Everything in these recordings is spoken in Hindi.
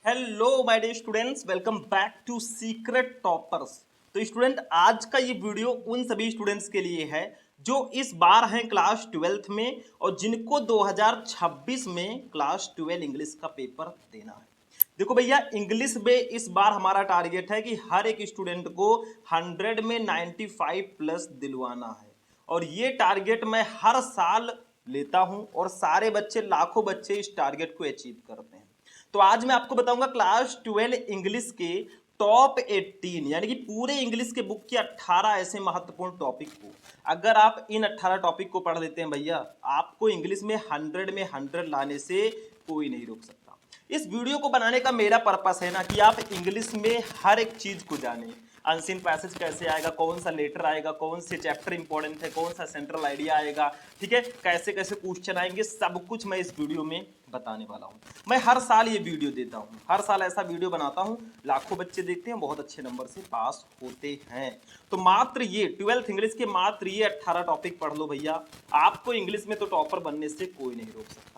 Hello my dear students, welcome back to secret toppers. तो स्टूडेंट, आज का ये वीडियो उन सभी स्टूडेंट्स के लिए है जो इस बार हैं क्लास 12th में और जिनको 2026 में क्लास 12 इंग्लिश का पेपर देना है। देखो भैया, इंग्लिश में इस बार हमारा टारगेट है कि हर एक स्टूडेंट को 100 में 95 प्लस दिलवाना है और ये टारगेट मैं हर साल लेता हूं और सारे बच्चे, लाखों बच्चे इस टारगेट को अचीव करते हैं। तो आज मैं आपको बताऊंगा क्लास 12 इंग्लिश के टॉप 18 यानी कि पूरे इंग्लिश के बुक के 18 ऐसे महत्वपूर्ण टॉपिक को अगर आप इन 18 टॉपिक को पढ़ लेते हैं भैया, आपको इंग्लिश में 100 में 100 लाने से कोई नहीं रोक सकता। इस वीडियो को बनाने का मेरा पर्पस है ना कि आप इंग्लिश में हर एक चीज को जानें। अनसीन पैसेज कैसे आएगा, कौन सा लेटर आएगा, कौन से चैप्टर इंपॉर्टेंट है, कौन सा सेंट्रल आइडिया आएगा, ठीक है, कैसे कैसे क्वेश्चन आएंगे, सब कुछ मैं इस वीडियो में बताने वाला हूं। मैं हर साल ये वीडियो देता हूं, हर साल ऐसा वीडियो बनाता हूं, लाखों बच्चे देखते हैं, बहुत अच्छे नंबर से पास होते हैं। तो मात्र ये 12th इंग्लिश के मात्र ये 18 टॉपिक पढ़ लो भैया, आपको इंग्लिश में तो टॉपर बनने से कोई नहीं रोक सकता।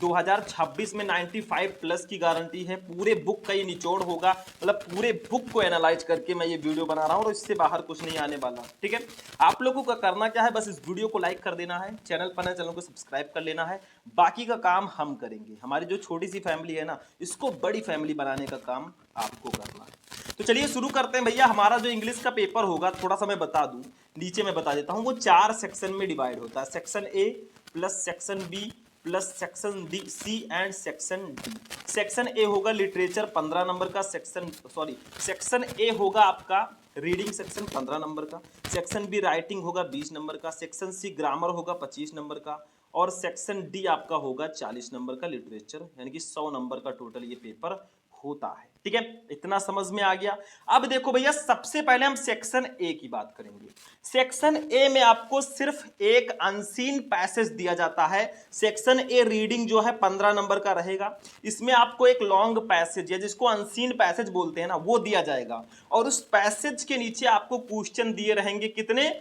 2026 में 95 प्लस की गारंटी है। पूरे बुक का ये निचोड़ होगा, मतलब पूरे बुक को एनालाइज करके मैं ये वीडियो बना रहा हूँ और इससे बाहर कुछ नहीं आने वाला। ठीक है, आप लोगों का करना क्या है, बस इस वीडियो को लाइक कर देना है, चैनल पर नए चैनल को सब्सक्राइब कर लेना है, बाकी का काम हम करेंगे। हमारी जो छोटी सी फैमिली है ना, इसको बड़ी फैमिली बनाने का काम आपको करना है। तो चलिए शुरू करते हैं भैया। हमारा जो इंग्लिश का पेपर होगा, थोड़ा सा मैं बता दूं, नीचे मैं बता देता हूं, वो 4 सेक्शन में डिवाइड होता है। Section A plus section B plus section D C and section D. Section A होगा लिटरेचर 15 नंबर का, सेक्शन ए होगा आपका रीडिंग सेक्शन 15 नंबर का, सेक्शन बी राइटिंग होगा 20 नंबर का, सेक्शन सी ग्रामर होगा 25 नंबर का और सेक्शन डी आपका होगा 40 नंबर का लिटरेचर, यानी कि 100 नंबर का टोटल ये पेपर होता है। ठीक है, इतना समझ में आ गया। अब देखो भैया, सबसे पहले हम सेक्शन ए की बात करेंगे। सेक्शन ए में आपको सिर्फ एक अनसीन पैसेज दिया जाता है। सेक्शन ए रीडिंग जो है 15 नंबर का रहेगा। इसमें आपको एक लॉन्ग पैसेज है जिसको अनसीन पैसेज बोलते हैं ना, वो दिया जाएगा और उस पैसेज के नीचे आपको क्वेश्चन दिए रहेंगे। कितने?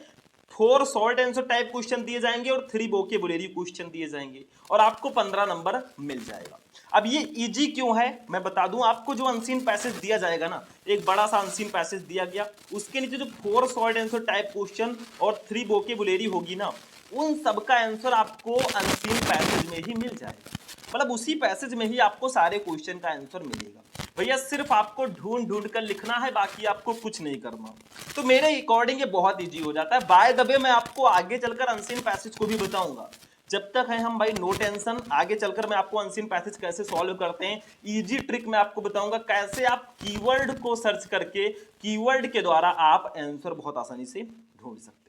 4 शॉर्ट आंसर टाइप क्वेश्चन दिए जाएंगे और 3 वोकैबुलरी क्वेश्चन दिए जाएंगे और आपको 15 नंबर मिल जाएगा। अब ये इजी क्यों है मैं बता दूं आपको। जो अनसीन पैसेज दिया जाएगा ना, एक बड़ा सा अनसीन पैसेज दिया गया, उसके नीचे जो 4 शॉर्ट आंसर टाइप क्वेश्चन और 3 वोकैबुलरी होगी ना, उन सबका आंसर आपको अनसीन पैसेज में ही मिल जाएगा। मतलब उसी पैसेज में ही आपको सारे क्वेश्चन का आंसर मिलेगा भैया। सिर्फ आपको ढूंढ ढूंढ कर लिखना है, बाकी आपको कुछ नहीं करना। तो मेरे अकॉर्डिंग ये बहुत इजी हो जाता है। बाय द वे, मैं आपको आगे चलकर अनसीन पैसेज को भी बताऊंगा। जब तक है हम भाई, नो टेंशन। आगे चलकर मैं आपको अनसीन पैसेज कैसे सॉल्व करते हैं, इजी ट्रिक मैं आपको बताऊंगा, कैसे आप कीवर्ड को सर्च करके कीवर्ड के द्वारा आप आंसर बहुत आसानी से ढूंढ सकते हैं।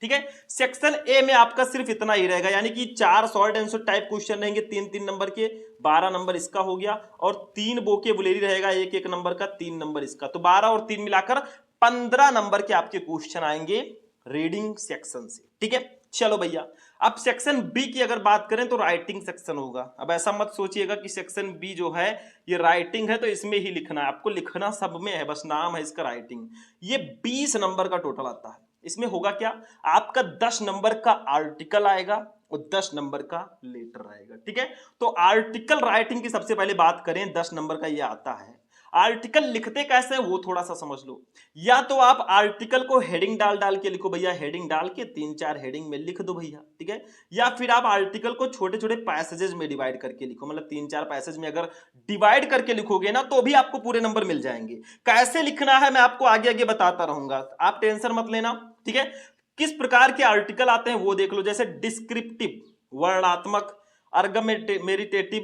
ठीक है, सेक्शन ए में आपका सिर्फ इतना ही रहेगा, यानी कि 4 शॉर्ट आंसर टाइप क्वेश्चन रहेंगे 3-3 नंबर के, 12 नंबर इसका हो गया और 3 वोकैबुलरी रहेगा 1-1 नंबर का, 3 नंबर इसका। तो 12 और 3 मिलाकर 15 नंबर के आपके क्वेश्चन आएंगे रीडिंग सेक्शन से। ठीक है, चलो भैया, अब सेक्शन बी की अगर बात करें तो राइटिंग सेक्शन होगा। अब ऐसा मत सोचिएगा कि सेक्शन बी जो है ये राइटिंग है तो इसमें ही लिखना है, आपको लिखना सब में है, बस नाम है इसका राइटिंग। ये 20 नंबर का टोटल आता है। इसमें होगा क्या, आपका 10 नंबर का आर्टिकल आएगा और 10 नंबर का लेटर आएगा। ठीक है, तो आर्टिकल राइटिंग की सबसे पहले बात करें, 10 नंबर का ये आता है। आर्टिकल लिखते कैसे वो थोड़ा सा समझ लो। या तो आप आर्टिकल को हेडिंग डाल डाल के लिखो भैया, हेडिंग डाल के 3-4 हेडिंग में लिख दो भैया। ठीक है, या फिर आप आर्टिकल को छोटे छोटे पैसेजेस में डिवाइड करके लिखो, मतलब 3-4 पैसेज में अगर डिवाइड करके लिखोगे ना तो भी आपको पूरे नंबर मिल जाएंगे। कैसे लिखना है मैं आपको आगे आगे बताता रहूंगा, आप टेंशन मत लेना। ठीक है, किस प्रकार के आर्टिकल आते हैं वो देख लो, जैसे डिस्क्रिप्टिव, वर्णनात्मक, आर्गमेंटेटिव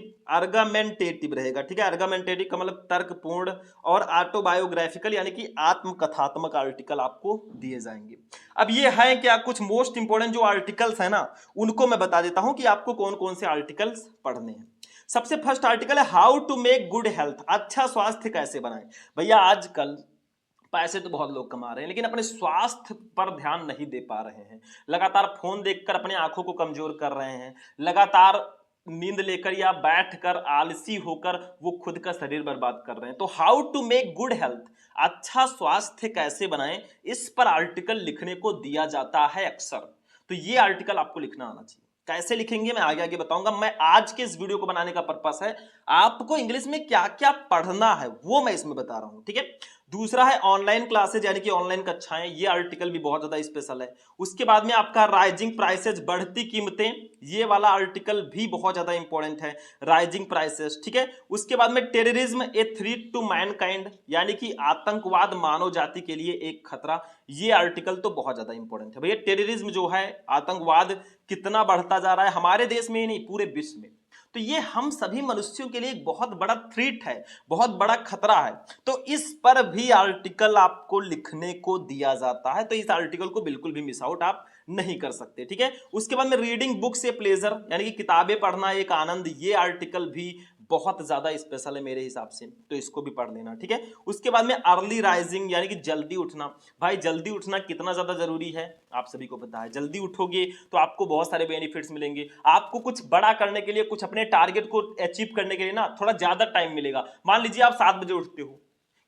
रहेगा। ठीक है, आर्गमेंटेटिव का मतलब तर्कपूर्ण, और ऑटोबायोग्राफिकल यानी कि आत्मकथात्मक आर्टिकल आपको दिए जाएंगे। अब ये है क्या, कुछ मोस्ट इंपोर्टेंट जो आर्टिकल्स है ना, उनको मैं बता देता हूं कि आपको कौन कौन से आर्टिकल्स पढ़ने हैं। सबसे फर्स्ट आर्टिकल है how to make good health, अच्छा स्वास्थ्य कैसे बनाएं। भैया आजकल पैसे तो बहुत लोग कमा रहे हैं लेकिन अपने स्वास्थ्य पर ध्यान नहीं दे पा रहे हैं। लगातार फोन देखकर अपने आंखों को कमजोर कर रहे हैं, लगातार नींद लेकर या बैठकर आलसी होकर वो खुद का शरीर बर्बाद कर रहे हैं। तो how to make good health, अच्छा स्वास्थ्य कैसे बनाएं, इस पर आर्टिकल लिखने को दिया जाता है अक्सर। तो ये आर्टिकल आपको लिखना आना चाहिए। कैसे लिखेंगे मैं आगे आगे बताऊंगा। मैं आज के इस वीडियो को बनाने का पर्पस है आपको इंग्लिश में क्या क्या पढ़ना है वो मैं इसमें बता रहा हूं, ठीक है। दूसरा है ऑनलाइन क्लासेज यानी कि ऑनलाइन कक्षाएं, ये आर्टिकल भी बहुत ज्यादा स्पेशल है। उसके बाद में आपका राइजिंग प्राइसेज, बढ़ती कीमतें, ये वाला आर्टिकल भी बहुत ज्यादा इंपॉर्टेंट है, राइजिंग प्राइसेस, ठीक है। उसके बाद में terrorism a threat to mankind यानी कि आतंकवाद मानव जाति के लिए एक खतरा, ये आर्टिकल तो बहुत ज्यादा इंपॉर्टेंट है भैया। टेररिज्म जो है, आतंकवाद कितना बढ़ता जा रहा है हमारे देश में ही नहीं पूरे विश्व में, तो ये हम सभी मनुष्यों के लिए एक बहुत बड़ा थ्रेट है, बहुत बड़ा खतरा है। तो इस पर भी आर्टिकल आपको लिखने को दिया जाता है, तो इस आर्टिकल को बिल्कुल भी मिस आउट आप नहीं कर सकते, ठीक है। उसके बाद में रीडिंग बुक्स ए प्लेजर यानी कि किताबें पढ़ना एक आनंद, ये आर्टिकल भी बहुत ज्यादा स्पेशल है मेरे हिसाब से, तो इसको भी पढ़ लेना, ठीक है। उसके बाद में अर्ली राइजिंग यानी कि जल्दी उठना। भाई जल्दी उठना कितना ज्यादा जरूरी है आप सभी को पता है। जल्दी उठोगे तो आपको बहुत सारे बेनिफिट्स मिलेंगे, आपको कुछ बड़ा करने के लिए, कुछ अपने टारगेट को अचीव करने के लिए ना थोड़ा ज्यादा टाइम मिलेगा। मान लीजिए आप 7 बजे उठते हो,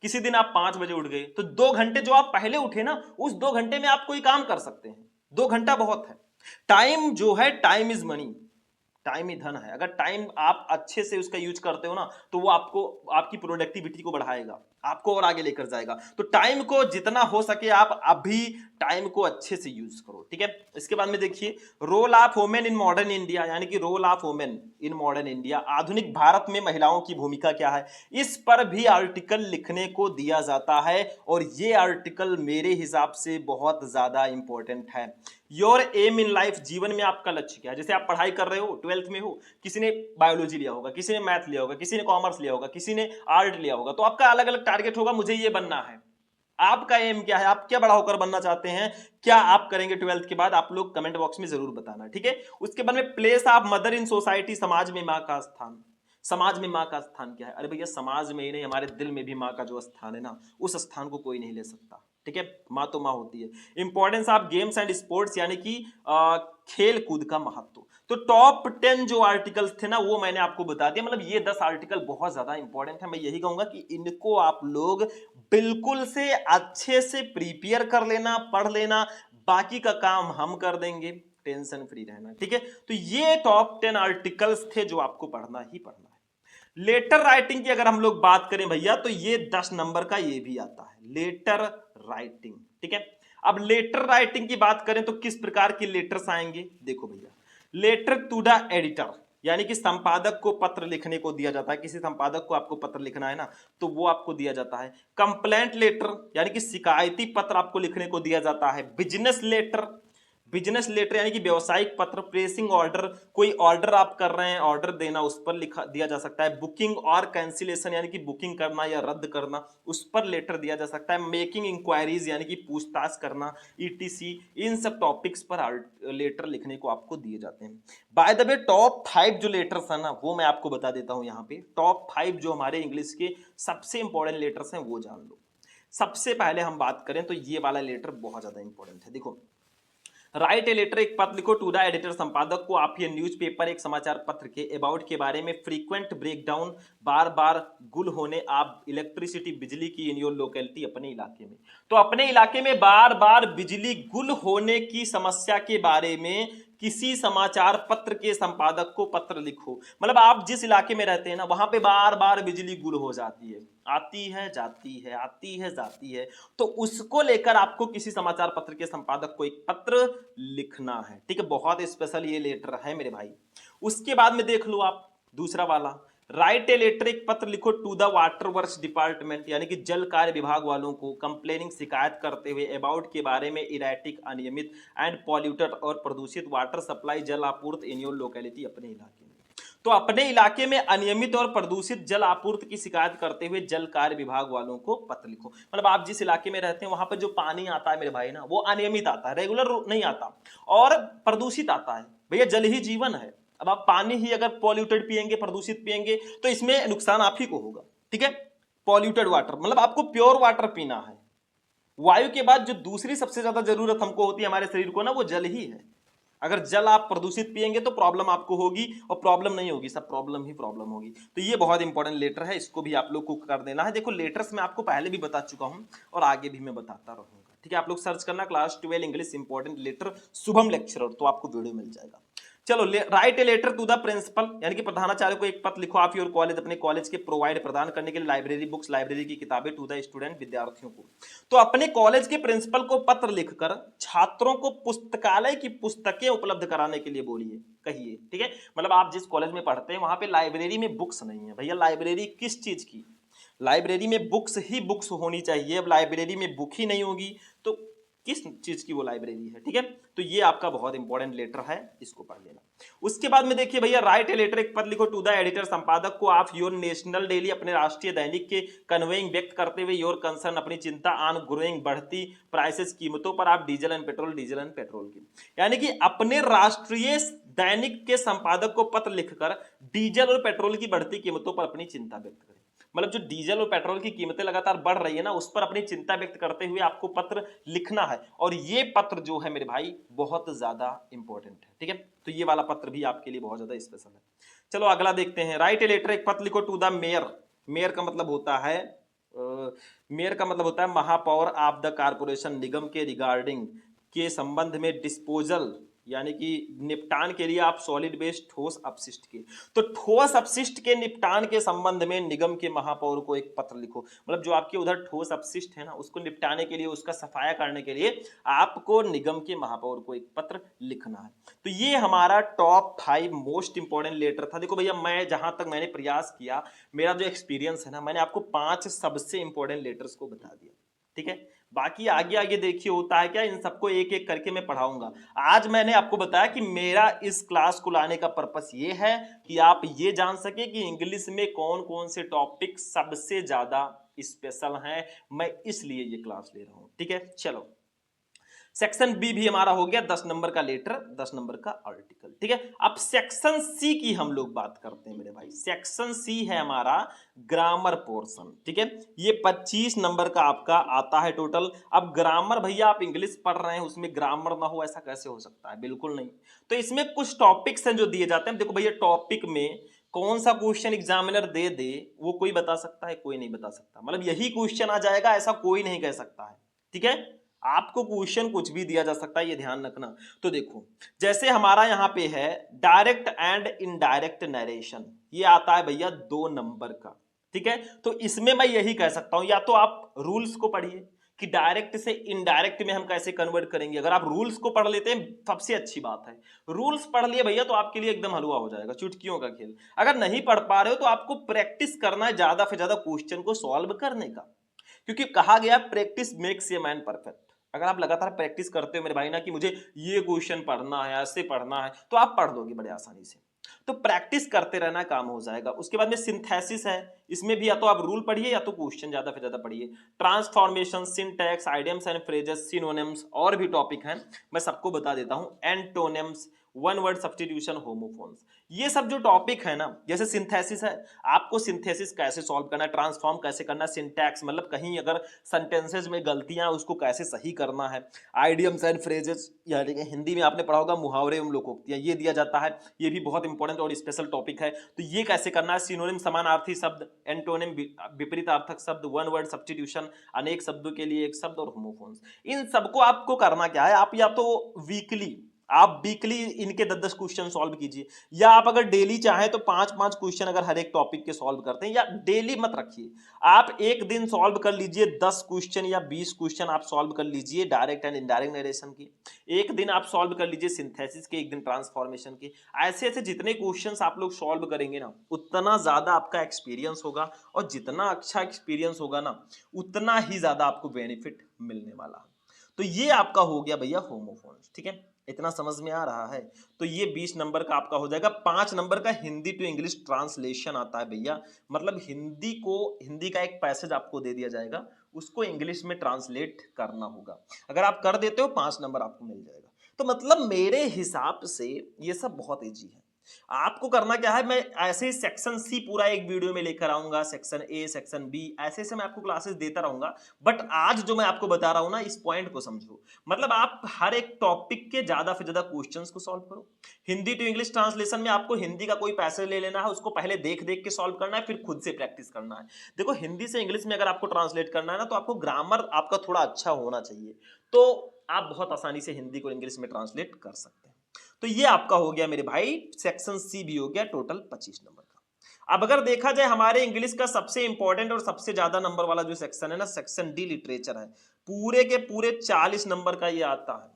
किसी दिन आप 5 बजे उठ गए, तो 2 घंटे जो आप पहले उठे ना, उस 2 घंटे में आप कोई काम कर सकते हैं। 2 घंटा बहुत है। टाइम जो है, टाइम इज मनी, टाइम ही धन है। अगर टाइम आप अच्छे से उसका यूज करते हो ना, तो वो आपको, आपकी प्रोडक्टिविटी को बढ़ाएगा, आपको और आगे लेकर जाएगा। तो टाइम को जितना हो सके आप अभी टाइम को अच्छे से यूज करो, ठीक है। इसके बाद में देखिए role of women in modern India यानी कि role of women in modern India, आधुनिक भारत में महिलाओं की भूमिका क्या है, इस पर भी आर्टिकल लिखने को दिया जाता है। और ये आर्टिकल मेरे हिसाब से बहुत ज्यादा इंपॉर्टेंट है। योर एम इन लाइफ, जीवन में आपका लक्ष्य क्या है। जैसे आप पढ़ाई कर रहे हो, 12th में हो, किसी ने बायोलॉजी लिया होगा, किसी ने मैथ लिया होगा, किसी ने कॉमर्स लिया होगा, किसी ने आर्ट लिया होगा, तो आपका अलग अलग टारगेट होगा, मुझे ये बनना है। आपका एम क्या है, आप क्या बड़ा होकर बनना चाहते हैं, क्या आप करेंगे 12th के बाद, आप लोग कमेंट बॉक्स में जरूर बताना, ठीक है। उसके बाद में place of mother in society, समाज में माँ का स्थान। समाज में माँ का स्थान क्या है, अरे भैया समाज में ही नहीं, हमारे दिल में भी माँ का जो स्थान है ना, उस स्थान को कोई नहीं ले सकता, ठीक है। माँ तो माँ होती है। Importance of games and sports यानी कि खेल कूद का महत्व। तो टॉप 10 जो आर्टिकल्स थे ना, वो मैंने आपको बता दिया। मतलब ये 10 आर्टिकल बहुत ज्यादा इंपॉर्टेंट है। मैं यही कहूंगा कि इनको आप लोग बिल्कुल से अच्छे से प्रिपेयर कर लेना, पढ़ लेना, बाकी का काम हम कर देंगे, टेंशन फ्री रहना, ठीक है। तो ये टॉप 10 आर्टिकल्स थे जो आपको पढ़ना ही पढ़ना है। लेटर राइटिंग की अगर हम लोग बात करें भैया, तो ये 10 नंबर का ये भी आता है, लेटर राइटिंग, ठीक है। अब लेटर राइटिंग की बात करें तो किस प्रकार की लेटर्स आएंगे, देखो भैया, लेटर टू द एडिटर यानी कि संपादक को पत्र लिखने को दिया जाता है। किसी संपादक को आपको पत्र लिखना है ना, तो वो आपको दिया जाता है। कंप्लेंट लेटर यानी कि शिकायती पत्र आपको लिखने को दिया जाता है। बिजनेस लेटर, बिजनेस लेटर यानी कि व्यवसायिक पत्र। प्रेसिंग ऑर्डर, कोई ऑर्डर आप कर रहे हैं, ऑर्डर देना, उस पर लिखा दिया जा सकता है। बुकिंग और कैंसिलेशन यानी कि बुकिंग करना या रद्द करना, उस पर लेटर दिया जा सकता है। मेकिंग इंक्वायरीज यानी कि पूछताछ करना, ईटीसी, इन सब टॉपिक्स पर लेटर लिखने को आपको दिए जाते हैं। बाय द वे टॉप 5 जो लेटर्स है ना, वो मैं आपको बता देता हूं यहाँ पे। टॉप 5 जो हमारे इंग्लिश के सबसे इंपॉर्टेंट लेटर्स हैं वो जान लो। सबसे पहले हम बात करें तो ये वाला लेटर बहुत ज्यादा इंपॉर्टेंट है। देखो, राइट ए लेटर, एक पत्र लिखो टू द एडिटर, संपादक को। आप ये न्यूज़पेपर, एक समाचार पत्र के अबाउट के बारे में। फ्रीक्वेंट ब्रेकडाउन, बार बार गुल होने, आप इलेक्ट्रिसिटी, बिजली की इन योर लोकेलिटी, अपने इलाके में। तो अपने इलाके में बार बार बिजली गुल होने की समस्या के बारे में किसी समाचार पत्र के संपादक को पत्र लिखो। मतलब आप जिस इलाके में रहते हैं ना, वहां पे बार बार बिजली गुल हो जाती है, आती है जाती है, आती है जाती है, तो उसको लेकर आपको किसी समाचार पत्र के संपादक को एक पत्र लिखना है, ठीक है। बहुत स्पेशल ये लेटर है मेरे भाई। उसके बाद में देख लो आप दूसरा वाला, राइट ए लेटर, एक पत्र लिखो to the water works department यानी कि जल कार्य विभाग वालों को। कंप्लेनिंग, शिकायत करते हुए, अबाउट के बारे में, इरेटिक, अनियमित एंड पॉल्यूटेड और प्रदूषित वाटर सप्लाई, जल आपूर्ति इन योर लोकेलिटी, अपने इलाके में। तो अपने इलाके में अनियमित और प्रदूषित जल आपूर्ति की शिकायत करते हुए जल कार्य विभाग वालों को पत्र लिखो। मतलब आप जिस इलाके में रहते हैं वहां पर जो पानी आता है मेरे भाई ना, वो अनियमित आता है, रेगुलर नहीं आता, और प्रदूषित आता है। भैया जल ही जीवन है। अब आप पानी ही अगर पॉल्यूटेड पिएंगे, प्रदूषित पिएंगे, तो इसमें नुकसान आप ही को होगा, ठीक है। पॉल्यूटेड वाटर मतलब आपको प्योर वाटर पीना है। वायु के बाद जो दूसरी सबसे ज्यादा जरूरत हमको होती है हमारे शरीर को ना, वो जल ही है। अगर जल आप प्रदूषित पिएंगे तो प्रॉब्लम आपको होगी, और प्रॉब्लम नहीं होगी, सब प्रॉब्लम ही प्रॉब्लम होगी। तो ये बहुत इंपॉर्टेंट लेटर है, इसको भी आप लोग को कर देना है। देखो लेटर्स में आपको पहले भी बता चुका हूं और आगे भी मैं बताता रहूंगा, ठीक है। आप लोग सर्च करना class 12 English important letter Shubham lecturer, तो आपको वीडियो मिल जाएगा। चलो, write a letter to the principal, यानी कि प्रधानाचार्य को एक पत्र लिखो आप योर कॉलेज, अपने कॉलेज के प्रोवाइड प्रदान करने के लिए लाइब्रेरी बुक्स, लाइब्रेरी की किताबें टू द स्टूडेंट, विद्यार्थियों को। तो अपने कॉलेज के प्रिंसिपल को पत्र लिखकर छात्रों को पुस्तकालय की पुस्तकें उपलब्ध कराने के लिए बोलिए, कहिए। ठीक है, मतलब आप जिस कॉलेज में पढ़ते हैं वहां पे लाइब्रेरी में बुक्स नहीं है भैया। लाइब्रेरी किस चीज की? लाइब्रेरी में बुक्स ही बुक्स होनी चाहिए। अब लाइब्रेरी में बुक ही नहीं होगी तो किस चीज की वो लाइब्रेरी है? ठीक है, तो ये आपका बहुत इंपॉर्टेंट लेटर है, इसको पढ़ लेना। उसके बाद में देखिए भैया, राइट ए लेटर, एक पत्र लिखो टू द एडिटर, संपादक को आप योर नेशनल डेली, अपने राष्ट्रीय दैनिक के कन्वेइंग व्यक्त करते हुए योर कंसर्न, अपनी चिंता ऑन ग्रोइंग, बढ़ती प्राइसेस, कीमतों पर आप डीजल एंड पेट्रोल की, यानी कि अपने राष्ट्रीय दैनिक के संपादक को पत्र लिखकर डीजल और पेट्रोल की बढ़ती कीमतों पर अपनी चिंता व्यक्त करें। मतलब जो डीजल और पेट्रोल की कीमतें लगातार बढ़ रही है ना, उस पर अपनी चिंता व्यक्त करते हुए आपको पत्र लिखना है। और ये पत्र जो है मेरे भाई बहुत ज्यादा इंपॉर्टेंट है। ठीक है, तो ये वाला पत्र भी आपके लिए बहुत ज्यादा स्पेशल है। चलो अगला देखते हैं। राइट ए लेटर, एक पत्र लिखो टू द मेयर। मेयर का मतलब होता है मेयर का मतलब होता है महापौर ऑफ द कारपोरेशन, निगम के रिगार्डिंग, के संबंध में, डिस्पोजल यानी कि निपटान के लिए आप सॉलिड वेस्ट, ठोस अपशिष्ट के। तो ठोस अपशिष्ट के निपटान के संबंध में निगम के महापौर को एक पत्र लिखो। मतलब जो आपके उधर ठोस अपशिष्ट है ना, उसको निपटाने के लिए, उसका सफाया करने के लिए आपको निगम के महापौर को एक पत्र लिखना है। तो ये हमारा टॉप 5 मोस्ट इंपॉर्टेंट लेटर था। देखो भैया, मैं जहां तक मैंने प्रयास किया, मेरा जो एक्सपीरियंस है ना, मैंने आपको 5 सबसे इंपॉर्टेंट लेटर्स को बता दिया। ठीक है, बाकी आगे आगे देखिए होता है क्या, इन सबको एक एक करके मैं पढ़ाऊंगा। आज मैंने आपको बताया कि मेरा इस क्लास को लाने का पर्पस ये है कि आप ये जान सके कि इंग्लिश में कौन कौन से टॉपिक सबसे ज्यादा स्पेशल हैं। मैं इसलिए ये क्लास ले रहा हूं। ठीक है, चलो सेक्शन बी भी हमारा हो गया, 10 नंबर का लेटर, 10 नंबर का आर्टिकल। ठीक है, अब सेक्शन सी की हम लोग बात करते हैं मेरे भाई। सेक्शन सी है हमारा ग्रामर पोर्शन। ठीक है, ये 25 नंबर का आपका आता है टोटल। अब ग्रामर भैया, आप इंग्लिश पढ़ रहे हैं, उसमें ग्रामर ना हो, ऐसा कैसे हो सकता है? बिल्कुल नहीं। तो इसमें कुछ टॉपिक्स हैं जो दिए जाते हैं। देखो भैया, टॉपिक में कौन सा क्वेश्चन एग्जामिनर दे दे वो कोई बता सकता है? कोई नहीं बता सकता। मतलब यही क्वेश्चन आ जाएगा ऐसा कोई नहीं कह सकता है। ठीक है, आपको क्वेश्चन कुछ भी दिया जा सकता है, ये ध्यान रखना। तो देखो, जैसे हमारा यहाँ पे है डायरेक्ट एंड इनडायरेक्ट नरेशन, ये आता है भैया 2 नंबर का। ठीक है, तो इसमें मैं यही कह सकता हूं, या तो आप रूल्स को पढ़िए कि डायरेक्ट से इनडायरेक्ट में हम कैसे कन्वर्ट करेंगे। अगर आप रूल्स को पढ़ लेते हैं सबसे अच्छी बात है। रूल्स पढ़ लिए भैया तो आपके लिए एकदम हलवा हो जाएगा, चुटकियों का खेल। अगर नहीं पढ़ पा रहे हो तो आपको प्रैक्टिस करना है ज्यादा से ज्यादा क्वेश्चन को सॉल्व करने का, क्योंकि कहा गया practice makes a man perfect. अगर आप लगातार प्रैक्टिस करते हो मेरे भाई ना कि मुझे ये क्वेश्चन पढ़ना है, ऐसे पढ़ना है, तो आप पढ़ दोगे बड़े आसानी से। तो प्रैक्टिस करते रहना, काम हो जाएगा। उसके बाद में सिंथेसिस है, इसमें भी या तो आप रूल पढ़िए या तो क्वेश्चन ज्यादा से ज्यादा पढ़िए। Transformation, syntax, idioms and phrases, synonyms, और भी टॉपिक हैं, मैं सबको बता देता हूं। Antonyms, one word substitution, homophones, ये सब जो टॉपिक है ना, जैसे सिंथेसिस है, आपको सिंथेसिस कैसे सॉल्व करना है, ट्रांसफॉर्म कैसे करना है, सिंटैक्स मतलब कहीं अगर सेंटेंसेज में गलतियां उसको कैसे सही करना है, आइडियम्स एंड फ्रेजेस यानी कि हिंदी में आपने पढ़ा होगा मुहावरे एवं लोकोक्तियां, ये दिया जाता है, ये भी बहुत इंपॉर्टेंट और स्पेशल टॉपिक है। तो ये कैसे करना है, सिनोनिम समानार्थी शब्द, एंटोनिम विपरीतार्थक शब्द, वन वर्ड सब्स्टिट्यूशन अनेक शब्दों के लिए एक शब्द, और होमोफोन्स, इन सबको आपको करना क्या है, आप या तो वीकली इनके 10-10 क्वेश्चन सॉल्व कीजिए, या आप अगर डेली चाहें तो 5-5 क्वेश्चन अगर हर एक टॉपिक के सॉल्व करते हैं, या डेली मत रखिए, आप एक दिन सॉल्व कर लीजिए 10 क्वेश्चन या 20 क्वेश्चन आप सॉल्व कर लीजिए डायरेक्ट एंड इनडायरेक्ट नरेशन की, एक दिन आप सॉल्व कर लीजिए सिंथेसिस के, एक दिन ट्रांसफॉर्मेशन के। ऐसे ऐसे जितने क्वेश्चंस आप लोग सॉल्व करेंगे ना, उतना ज्यादा आपका एक्सपीरियंस होगा, और जितना अच्छा एक्सपीरियंस होगा ना, उतना ही ज्यादा आपको बेनिफिट मिलने वाला है। तो ये आपका हो गया भैया होमोफोन्स। ठीक है, इतना समझ में आ रहा है? तो ये 20 नंबर का आपका हो जाएगा। 5 नंबर का हिंदी टू इंग्लिश ट्रांसलेशन आता है भैया, मतलब हिंदी का एक पैसेज आपको दे दिया जाएगा, उसको इंग्लिश में ट्रांसलेट करना होगा। अगर आप कर देते हो 5 नंबर आपको मिल जाएगा। तो मतलब मेरे हिसाब से ये सब बहुत इजी है। आपको करना क्या है, मैं ऐसे ही सेक्शन सी पूरा एक वीडियो में लेकर आऊंगा, सेक्शन ए, सेक्शन बी, ऐसे से मैं आपको क्लासेस देता रहूंगा। बट आज जो मैं आपको बता रहा हूं ना, इस पॉइंट को समझो। मतलब आप हर एक टॉपिक के ज्यादा से ज्यादा क्वेश्चंस को सॉल्व करो। हिंदी टू इंग्लिश ट्रांसलेशन में आपको हिंदी का कोई पैसेज ले लेना है, उसको पहले देख देख के सॉल्व करना है, फिर खुद से प्रैक्टिस करना है। देखो, हिंदी से इंग्लिश में अगर आपको ट्रांसलेट करना है ना, तो आपको ग्रामर आपका थोड़ा अच्छा होना चाहिए, तो आप बहुत आसानी से हिंदी को इंग्लिश में ट्रांसलेट कर सकते हैं। तो ये आपका हो गया मेरे भाई, सेक्शन सी भी हो गया टोटल 25 नंबर का। अब अगर देखा जाए हमारे इंग्लिश का सबसे इंपॉर्टेंट और सबसे ज्यादा नंबर वाला जो सेक्शन है ना, सेक्शन डी लिटरेचर है, पूरे के पूरे 40 नंबर का ये आता है।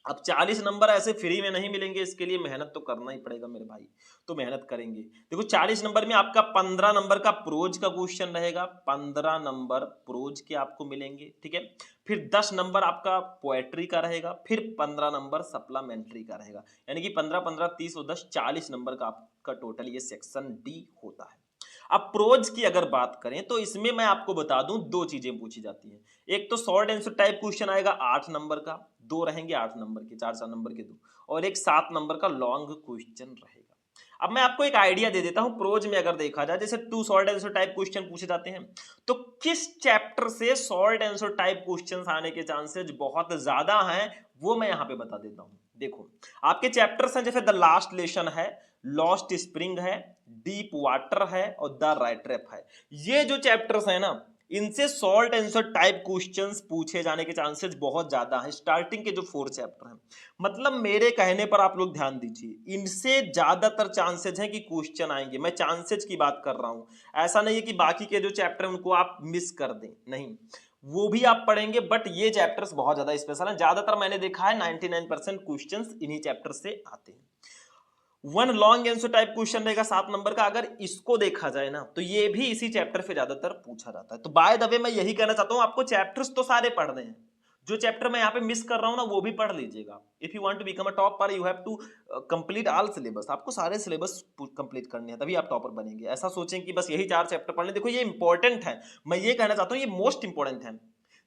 अब 40 नंबर ऐसे फ्री में नहीं मिलेंगे, इसके लिए मेहनत तो करना ही पड़ेगा मेरे भाई, तो मेहनत करेंगे। देखो 40 नंबर में आपका 15 नंबर का प्रोज का क्वेश्चन रहेगा, 15 नंबर प्रोज के आपको मिलेंगे, ठीक है। फिर 10 नंबर आपका पोएट्री का रहेगा, फिर 15 नंबर सप्लीमेंट्री का रहेगा, यानी कि 15 15 30 और 10 40 नंबर का आपका टोटल ये सेक्शन डी होता है। अब प्रोज की अगर बात करें तो इसमें मैं आपको बता दूं दो चीजें पूछी जाती हैं। एक तो शॉर्ट आंसर टाइप क्वेश्चन आएगा 8 नंबर का, दो रहेंगे 8 नंबर के, 4 नंबर के दो, और एक 7 नंबर का लॉन्ग क्वेश्चन रहेगा। अब मैं आपको एक आइडिया दे देता हूं, प्रोज में अगर देखा जाए जैसे 2 शॉर्ट आंसर टाइप क्वेश्चन पूछे जाते हैं, तो किस चैप्टर से शॉर्ट आंसर टाइप क्वेश्चंस आने के चांसेस बहुत ज्यादा हैं वो मैं यहां पे बता देता हूं। देखो आपके चैप्टर्स हैं, जैसे द लास्ट लेसन है, लॉस्ट स्प्रिंग है, डीप वाटर है और द राइट ट्रैप है। ये जो चैप्टर्स है ना, इनसे शॉर्ट आंसर टाइप क्वेश्चंस पूछे जाने के चांसेस बहुत ज्यादा हैं, स्टार्टिंग के जो 4 चैप्टर हैं। मतलब मेरे कहने पर आप लोग ध्यान दीजिए, इनसे ज्यादातर चांसेस हैं कि क्वेश्चन आएंगे। मैं चांसेस की बात कर रहा हूं, ऐसा नहीं है कि बाकी के जो चैप्टर हैं उनको आप मिस कर दें, नहीं, वो भी आप पढ़ेंगे, बट ये चैप्टर्स बहुत ज्यादा स्पेशल हैं। ज्यादातर मैंने देखा है 99% क्वेश्चंस इन्हीं चैप्टर से आते हैं। One long answer type question रहेगा 7 नंबर का, अगर इसको देखा जाए ना तो ये भी इसी चैप्टर से ज्यादातर पूछा जाता है। तो बाय द वे मैं यही कहना चाहता हूं, आपको चैप्टर्स तो सारे पढ़ने हैं, जो चैप्टर मैं यहाँ पे मिस कर रहा हूं ना वो भी पढ़ लीजिएगा। If you want to become a topper you have to complete all syllabus, आपको सारे सिलेबस कंप्लीट करने हैं, तभी आप टॉपर बनेंगे। ऐसा सोचें कि बस यही 4 चैप्टर पढ़ लें, देखो ये इंपॉर्टेंट है, मैं ये कहना चाहता हूँ ये मोस्ट इंपॉर्टेंट है।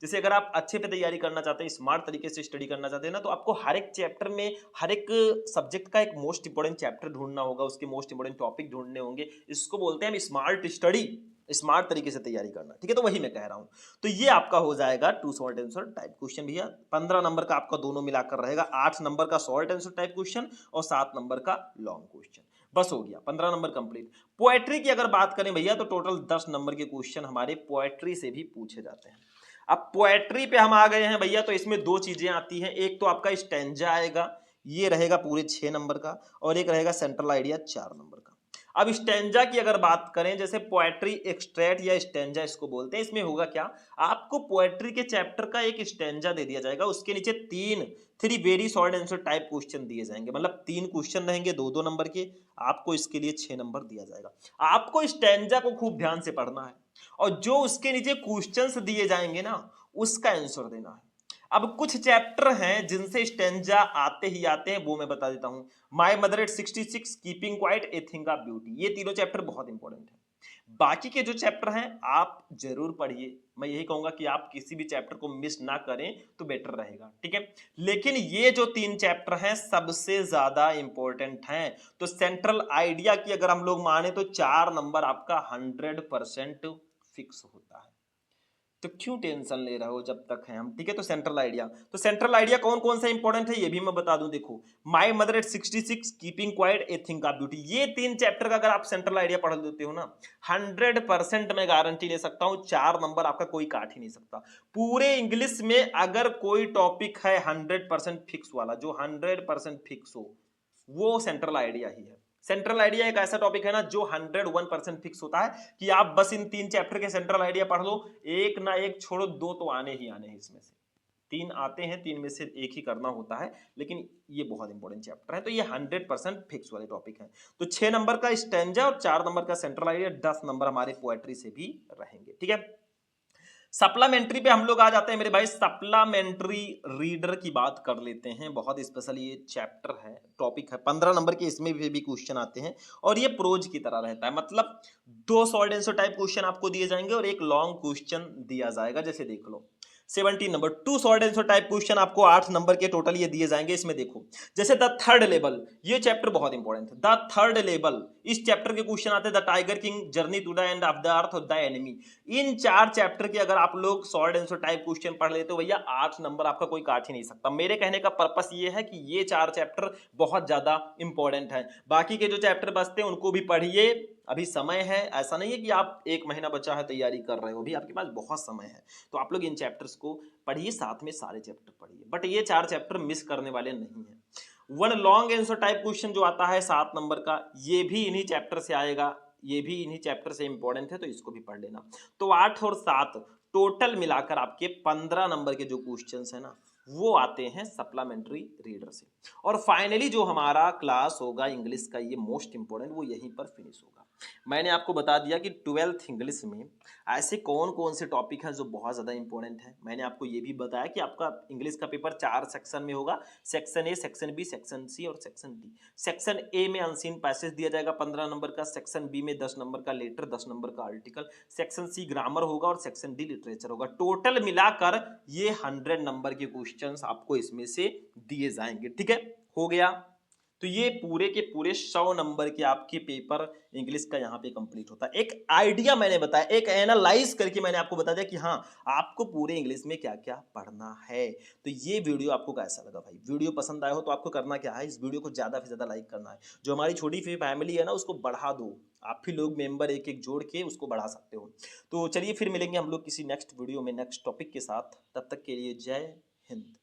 जैसे अगर आप अच्छे पे तैयारी करना चाहते हैं, स्मार्ट तरीके से स्टडी करना चाहते हैं ना, तो आपको हर एक चैप्टर में, हर एक सब्जेक्ट का एक मोस्ट इंपॉर्टेंट चैप्टर ढूंढना होगा, उसके मोस्ट इंपॉर्टेंट टॉपिक ढूंढने होंगे। इसको बोलते हैं हम स्मार्ट स्टडी, स्मार्ट तरीके से तैयारी करना, ठीक है। तो वही मैं कह रहा हूं। तो ये आपका हो जाएगा 2 शॉर्ट आंसर टाइप क्वेश्चन भैया। 15 नंबर का आपका दोनों मिलाकर रहेगा, 8 नंबर का शॉर्ट आंसर टाइप क्वेश्चन और 7 नंबर का लॉन्ग क्वेश्चन। बस हो गया 15 नंबर कंप्लीट। पोएट्री की अगर बात करें भैया तो टोटल 10 नंबर के क्वेश्चन हमारे पोएट्री से भी पूछे जाते हैं। अब पोएट्री पे हम आ गए हैं भैया, तो इसमें दो चीजें आती हैं, एक तो आपका स्टैंजा आएगा, ये रहेगा पूरे 6 नंबर का, और एक रहेगा सेंट्रल आइडिया 4 नंबर का। अब स्टैंजा की अगर बात करें, जैसे पोएट्री एक्सट्रैक्ट या स्टैंजा इसको बोलते हैं, इसमें होगा क्या, आपको पोएट्री के चैप्टर का एक स्टैंजा दे दिया जाएगा, उसके नीचे 3 very short answer type question दिए जाएंगे, मतलब 3 क्वेश्चन रहेंगे 2-2 नंबर के, आपको इसके लिए 6 नंबर दिया जाएगा। आपको स्टैंजा को खूब ध्यान से पढ़ना है, और जो उसके नीचे क्वेश्चंस दिए जाएंगे ना उसका आंसर देना है। अब कुछ चैप्टर हैं जिनसे स्टैंजा आते ही आते हैं, वो मैं बता देता हूं। My mother eight 66, keeping quiet, a thing of beauty, ये तीनों चैप्टर बहुत इंपॉर्टेंट है। बाकी के जो चैप्टर हैं आप जरूर पढ़िए, मैं यही कहूंगा कि आप किसी भी चैप्टर को मिस ना करें तो बेटर रहेगा, ठीक है। लेकिन ये जो 3 चैप्टर हैं सबसे ज्यादा इंपॉर्टेंट हैं। तो सेंट्रल आइडिया की अगर हम लोग माने तो 4 नंबर आपका 100% फिक्स होता है। तो क्यों टेंशन ले रहे हो जब तक है हम, ठीक है। तो सेंट्रल आइडिया, तो सेंट्रल आइडिया कौन कौन सा इंपॉर्टेंट है ये भी मैं बता दूं। देखो my mother eight 66, keeping quiet, a thing of beauty, ये 3 चैप्टर का अगर आप सेंट्रल आइडिया पढ़ लेते हो ना, 100% मैं गारंटी ले सकता हूं 4 नंबर आपका कोई काट ही नहीं सकता। पूरे इंग्लिश में अगर कोई टॉपिक है 100% फिक्स वाला, जो 100% फिक्स हो, वो सेंट्रल आइडिया ही है। सेंट्रल आइडिया एक ऐसा टॉपिक है ना जो 101% फिक्स होता है कि आप बस इन 3 चैप्टर के सेंट्रल आइडिया पढ़ लो, एक ना एक छोड़ो, 2 तो आने ही आने हैं, इसमें से 3 आते हैं, 3 में से एक ही करना होता है, लेकिन ये बहुत इंपॉर्टेंट चैप्टर है, तो ये 100% फिक्स वाले टॉपिक है। तो 6 नंबर का स्टैंजा और 4 नंबर का सेंट्रल आइडिया, 10 नंबर हमारे पोएट्री से भी रहेंगे, ठीक है। सप्लीमेंट्री पे हम लोग आ जाते हैं मेरे भाई। सप्लीमेंट्री रीडर की बात कर लेते हैं, बहुत स्पेशल ये चैप्टर है, टॉपिक है, 15 नंबर के इसमें भी क्वेश्चन आते हैं, और ये प्रोज की तरह रहता है, मतलब 2 शॉर्ट आंसर टाइप क्वेश्चन आपको दिए जाएंगे और एक लॉन्ग क्वेश्चन दिया जाएगा। जैसे देख लो 17 number 2 short answer type question आपको 8 नंबर के टोटल ये दिए जाएंगे। इसमें देखो जैसे द थर्ड लेवल, ये चैप्टर बहुत इंपॉर्टेंट है, द थर्ड लेवल, इस चैप्टर के क्वेश्चन आते हैं, the tiger king, journey to the end of the earth और द एनिमी। इन 4 चैप्टर के अगर आप लोग शॉर्ट आंसर टाइप क्वेश्चन पढ़ लेते हो भैया, 8 नंबर आपका कोई काट ही नहीं सकता। मेरे कहने का पर्पस ये है कि ये 4 चैप्टर बहुत ज्यादा इंपॉर्टेंट है, बाकी के जो चैप्टर बचते हैं उनको भी पढ़िए, अभी समय है, ऐसा नहीं है कि आप 1 महीना बचा है तैयारी कर रहे हो, भी आपके पास बहुत समय है। तो आप लोग इन चैप्टर्स को पढ़िए, साथ में सारे चैप्टर पढ़िए, बट ये 4 चैप्टर मिस करने वाले नहीं है। One long answer type question जो आता है 7 नंबर का, ये भी इन्हीं चैप्टर से आएगा, ये भी इन्हीं चैप्टर से इंपॉर्टेंट है, तो इसको भी पढ़ लेना। तो 8 और 7 टोटल मिलाकर आपके 15 नंबर के जो क्वेश्चंस है ना, वो आते हैं सप्लीमेंट्री रीडर से। और फाइनली जो हमारा क्लास होगा इंग्लिश का, ये मोस्ट इंपॉर्टेंट, वो यहीं पर फिनिश होगा। मैंने आपको बता दिया कि 12th इंग्लिश में ऐसे कौन कौन से टॉपिक हैं जो बहुत ज़्यादा इंपॉर्टेंट है। मैंने आपको ये भी बताया कि आपका इंग्लिश का पेपर 4 सेक्शन में होगा, section A, section B, section C और सेक्शन डी। सेक्शन ए में अनसीन पैसेज दिया जाएगा 15 नंबर का, सेक्शन बी में 10 नंबर का लेटर, 10 नंबर का आर्टिकल, सेक्शन सी ग्रामर होगा और सेक्शन डी लिटरेचर होगा। टोटल मिलाकर ये 100 नंबर के क्वेश्चंस आपको इसमें से दिए जाएंगे। ठीक है, हो गया। तो ये पूरे के पूरे 100 नंबर के आपके पेपर इंग्लिश का यहाँ पे कंप्लीट होता है। एक आइडिया मैंने बताया, एक एनालाइज करके मैंने आपको बता दिया कि हाँ, आपको पूरे इंग्लिश में क्या क्या पढ़ना है। तो ये वीडियो आपको कैसा लगा भाई? वीडियो पसंद आया हो तो आपको करना क्या है, इस वीडियो को ज़्यादा से ज़्यादा लाइक करना है। जो हमारी छोटी सी फैमिली है ना, उसको बढ़ा दो। आप भी लोग मेंबर एक एक जोड़ के उसको बढ़ा सकते हो। तो चलिए फिर मिलेंगे हम लोग किसी नेक्स्ट वीडियो में नेक्स्ट टॉपिक के साथ। तब तक के लिए जय हिंद।